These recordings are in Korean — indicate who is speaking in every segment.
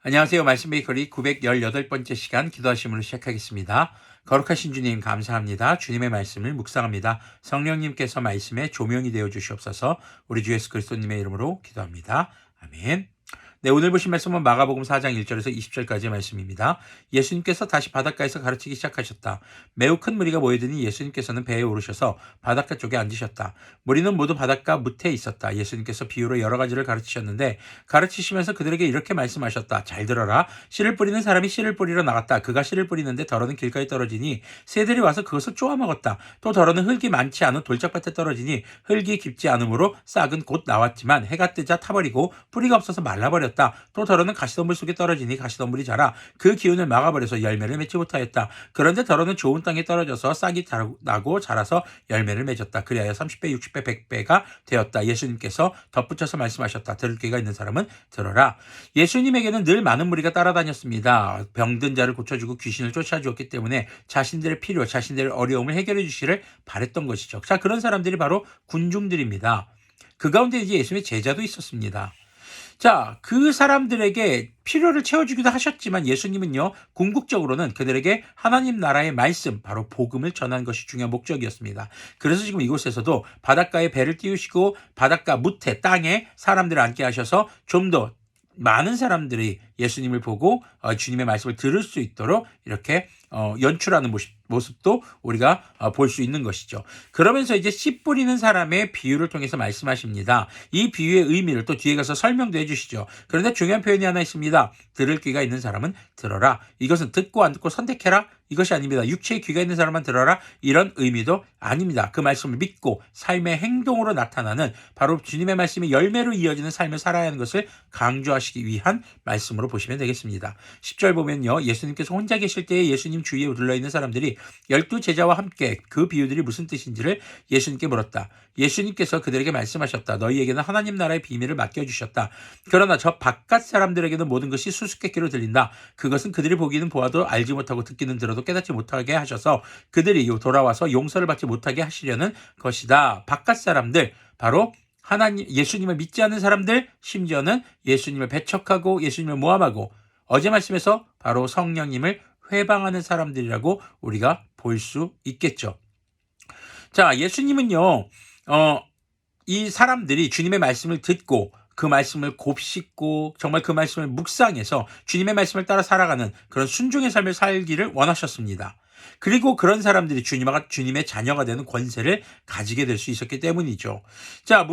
Speaker 1: 안녕하세요. 말씀 베이커리 918번째 시간 기도하심으로 시작하겠습니다. 거룩하신 주님 감사합니다. 주님의 말씀을 묵상합니다. 성령님께서 말씀에 조명이 되어 주시옵소서. 우리 주 예수 그리스도님의 이름으로 기도합니다. 아멘. 네, 오늘 보신 말씀은 마가복음 4장 1절에서 20절까지의 말씀입니다. 예수님께서 다시 바닷가에서 가르치기 시작하셨다. 매우 큰 무리가 모여드니 예수님께서는 배에 오르셔서 바닷가 쪽에 앉으셨다. 무리는 모두 바닷가 무태에 있었다. 예수님께서 비유로 여러 가지를 가르치셨는데 가르치시면서 그들에게 이렇게 말씀하셨다. 잘 들어라. 씨를 뿌리는 사람이 씨를 뿌리러 나갔다. 그가 씨를 뿌리는데 더러는 길가에 떨어지니 새들이 와서 그것을 쪼아 먹었다. 또 더러는 흙이 많지 않은 돌짝밭에 떨어지니 흙이 깊지 않으므로 싹은 곧 나왔지만 해가 뜨자 타버리고 뿌리가 없어서 말라버렸다. 또 더러는 가시덤불 속에 떨어지니 가시덤불이 자라 그 기운을 막아버려서 열매를 맺지 못하였다. 그런데 더러는 좋은 땅에 떨어져서 싹이 나고 자라서 열매를 맺었다. 그리하여 30배, 60배, 100배가 되었다. 예수님께서 덧붙여서 말씀하셨다. 들을 귀가 있는 사람은 들어라. 예수님에게는 늘 많은 무리가 따라다녔습니다. 병든 자를 고쳐주고 귀신을 쫓아주었기 때문에 자신들의 필요, 자신들의 어려움을 해결해 주시기를 바랬던 것이죠. 자, 그런 사람들이 바로 군중들입니다. 그 가운데 이제 예수님의 제자도 있었습니다. 자, 그 사람들에게 필요를 채워주기도 하셨지만 예수님은요, 궁극적으로는 그들에게 하나님 나라의 말씀, 바로 복음을 전하는 것이 중요한 목적이었습니다. 그래서 지금 이곳에서도 바닷가에 배를 띄우시고 바닷가 무태, 땅에 사람들을 앉게 하셔서 좀 더 많은 사람들이 예수님을 보고 주님의 말씀을 들을 수 있도록 이렇게 연출하는 모습도 우리가 볼 수 있는 것이죠. 그러면서 이제 씨 뿌리는 사람의 비유를 통해서 말씀하십니다. 이 비유의 의미를 또 뒤에 가서 설명도 해주시죠. 그런데 중요한 표현이 하나 있습니다. 들을 귀가 있는 사람은 들어라. 이것은 듣고 안 듣고 선택해라. 이것이 아닙니다. 육체의 귀가 있는 사람만 들어라. 이런 의미도 아닙니다. 그 말씀을 믿고 삶의 행동으로 나타나는 바로 주님의 말씀이 열매로 이어지는 삶을 살아야 하는 것을 강조하시기 위한 말씀으로 보시면 되겠습니다. 10절 보면요. 예수님께서 혼자 계실 때에 예수님 주위에 둘러있는 사람들이 12제자와 함께 그 비유들이 무슨 뜻인지를 예수님께 물었다. 예수님께서 그들에게 말씀하셨다. 너희에게는 하나님 나라의 비밀을 맡겨주셨다. 그러나 저 바깥 사람들에게는 모든 것이 수수께끼로 들린다. 그것은 그들이 보기는 보아도 알지 못하고 듣기는 들어도 깨닫지 못하게 하셔서 그들이 돌아와서 용서를 받지 못하게 하시려는 것이다. 바깥 사람들, 바로 하나님, 예수님을 믿지 않는 사람들, 심지어는 예수님을 배척하고 예수님을 모함하고 어제 말씀에서 바로 성령님을 회방하는 사람들이라고 우리가 볼 수 있겠죠. 자, 예수님은요, 이 사람들이 주님의 말씀을 듣고 그 말씀을 곱씹고 정말 그 말씀을 묵상해서 주님의 말씀을 따라 살아가는 그런 순종의 삶을 살기를 원하셨습니다. 그리고 그런 사람들이 주님의 자녀가 되는 권세를 가지게 될 수 있었기 때문이죠. 자,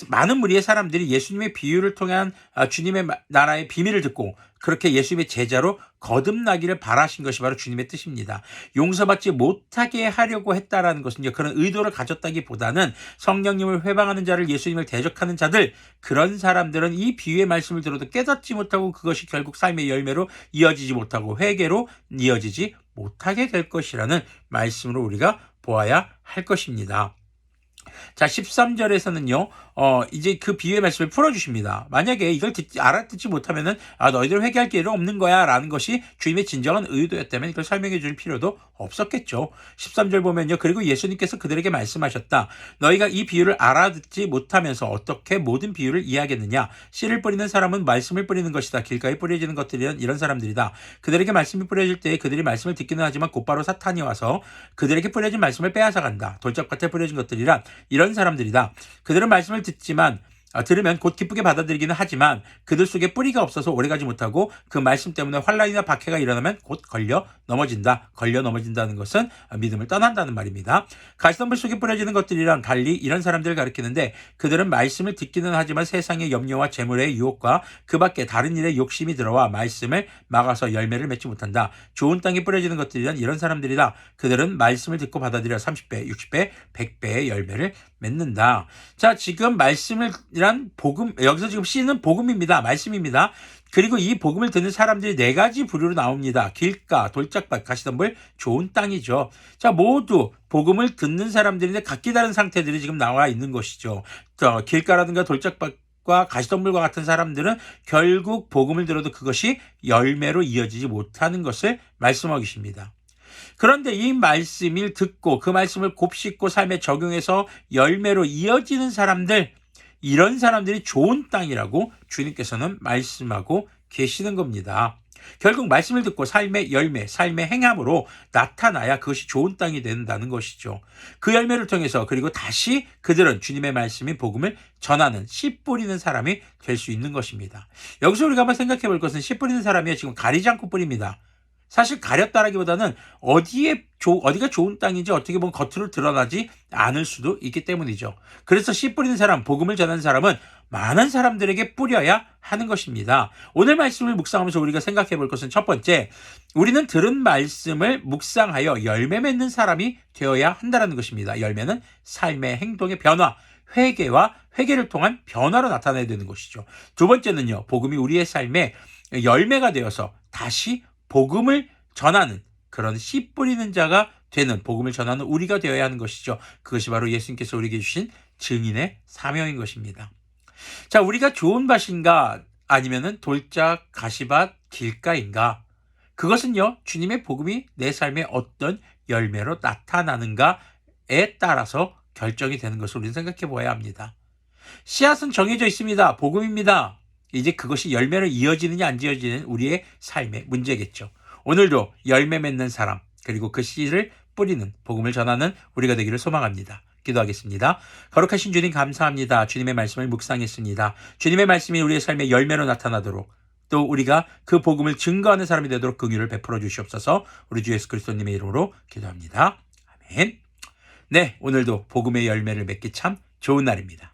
Speaker 1: 많은 무리의 사람들이 예수님의 비유를 통한 주님의 나라의 비밀을 듣고 그렇게 예수님의 제자로 거듭나기를 바라신 것이 바로 주님의 뜻입니다. 용서받지 못하게 하려고 했다라는 것은 그런 의도를 가졌다기보다는 성령님을 회방하는 자를, 예수님을 대적하는 자들, 그런 사람들은 이 비유의 말씀을 들어도 깨닫지 못하고 그것이 결국 삶의 열매로 이어지지 못하고 회개로 이어지지 못하게 될 것이라는 말씀으로 우리가 보아야 할 것입니다. 자, 13절에서는요, 이제 그 비유의 말씀을 풀어주십니다. 만약에 이걸 알아듣지 못하면은, 너희들 회개할 길은 없는 거야, 라는 것이 주님의 진정한 의도였다면 이걸 설명해 줄 필요도 없었겠죠. 13절 보면요, 그리고 예수님께서 그들에게 말씀하셨다. 너희가 이 비유를 알아듣지 못하면서 어떻게 모든 비유를 이해하겠느냐? 씨를 뿌리는 사람은 말씀을 뿌리는 것이다. 길가에 뿌려지는 것들은 이런 사람들이다. 그들에게 말씀이 뿌려질 때 그들이 말씀을 듣기는 하지만 곧바로 사탄이 와서 그들에게 뿌려진 말씀을 빼앗아간다. 돌짝밭에 뿌려진 것들이란 이런 사람들이다. 그들은 말씀을 들으면 곧 기쁘게 받아들이기는 하지만 그들 속에 뿌리가 없어서 오래가지 못하고 그 말씀 때문에 환난이나 박해가 일어나면 곧 걸려 넘어진다는 것은 믿음을 떠난다는 말입니다. 가시덤불 속에 뿌려지는 것들이랑 달리 이런 사람들을 가리키는데 그들은 말씀을 듣기는 하지만 세상의 염려와 재물의 유혹과 그 밖에 다른 일에 욕심이 들어와 말씀을 막아서 열매를 맺지 못한다. 좋은 땅에 뿌려지는 것들이란 이런 사람들이다. 그들은 말씀을 듣고 받아들여 30배, 60배, 100배의 열매를 맺는다. 자, 지금 말씀이란 복음, 여기서 지금 씨는 복음입니다. 말씀입니다. 그리고 이 복음을 듣는 사람들이 4가지 부류로 나옵니다. 길가, 돌짝밭, 가시덤불, 좋은 땅이죠. 자, 모두 복음을 듣는 사람들인데 각기 다른 상태들이 지금 나와 있는 것이죠. 길가라든가 돌짝밭과 가시덤불과 같은 사람들은 결국 복음을 들어도 그것이 열매로 이어지지 못하는 것을 말씀하고 계십니다. 그런데 이 말씀을 듣고 그 말씀을 곱씹고 삶에 적용해서 열매로 이어지는 사람들, 이런 사람들이 좋은 땅이라고 주님께서는 말씀하고 계시는 겁니다. 결국 말씀을 듣고 삶의 열매, 삶의 행함으로 나타나야 그것이 좋은 땅이 된다는 것이죠. 그 열매를 통해서 그리고 다시 그들은 주님의 말씀인 복음을 전하는 씨 뿌리는 사람이 될 수 있는 것입니다. 여기서 우리가 한번 생각해 볼 것은 씨 뿌리는 사람이 지금 가리지 않고 뿌립니다. 사실 가렸다라기보다는 어디가 좋은 땅인지 어떻게 보면 겉으로 드러나지 않을 수도 있기 때문이죠. 그래서 씨 뿌리는 사람, 복음을 전하는 사람은 많은 사람들에게 뿌려야 하는 것입니다. 오늘 말씀을 묵상하면서 우리가 생각해 볼 것은 첫 번째, 우리는 들은 말씀을 묵상하여 열매 맺는 사람이 되어야 한다는 것입니다. 열매는 삶의 행동의 변화, 회개를 통한 변화로 나타나야 되는 것이죠. 두 번째는요, 복음이 우리의 삶에 열매가 되어서 다시 복음을 전하는 그런 씨 뿌리는 자가 되는, 복음을 전하는 우리가 되어야 하는 것이죠. 그것이 바로 예수님께서 우리에게 주신 증인의 사명인 것입니다. 자, 우리가 좋은 밭인가 아니면은 돌짝 가시밭 길가인가? 그것은요, 주님의 복음이 내 삶에 어떤 열매로 나타나는가에 따라서 결정이 되는 것을 우리는 생각해 보아야 합니다. 씨앗은 정해져 있습니다. 복음입니다. 이제 그것이 열매로 이어지느냐 안 이어지는 우리의 삶의 문제겠죠. 오늘도 열매 맺는 사람, 그리고 그 씨를 뿌리는, 복음을 전하는 우리가 되기를 소망합니다. 기도하겠습니다. 거룩하신 주님 감사합니다. 주님의 말씀을 묵상했습니다. 주님의 말씀이 우리의 삶의 열매로 나타나도록, 또 우리가 그 복음을 증거하는 사람이 되도록 긍휼을 베풀어 주시옵소서. 우리 주 예수 그리스도님의 이름으로 기도합니다. 아멘. 네, 오늘도 복음의 열매를 맺기 참 좋은 날입니다.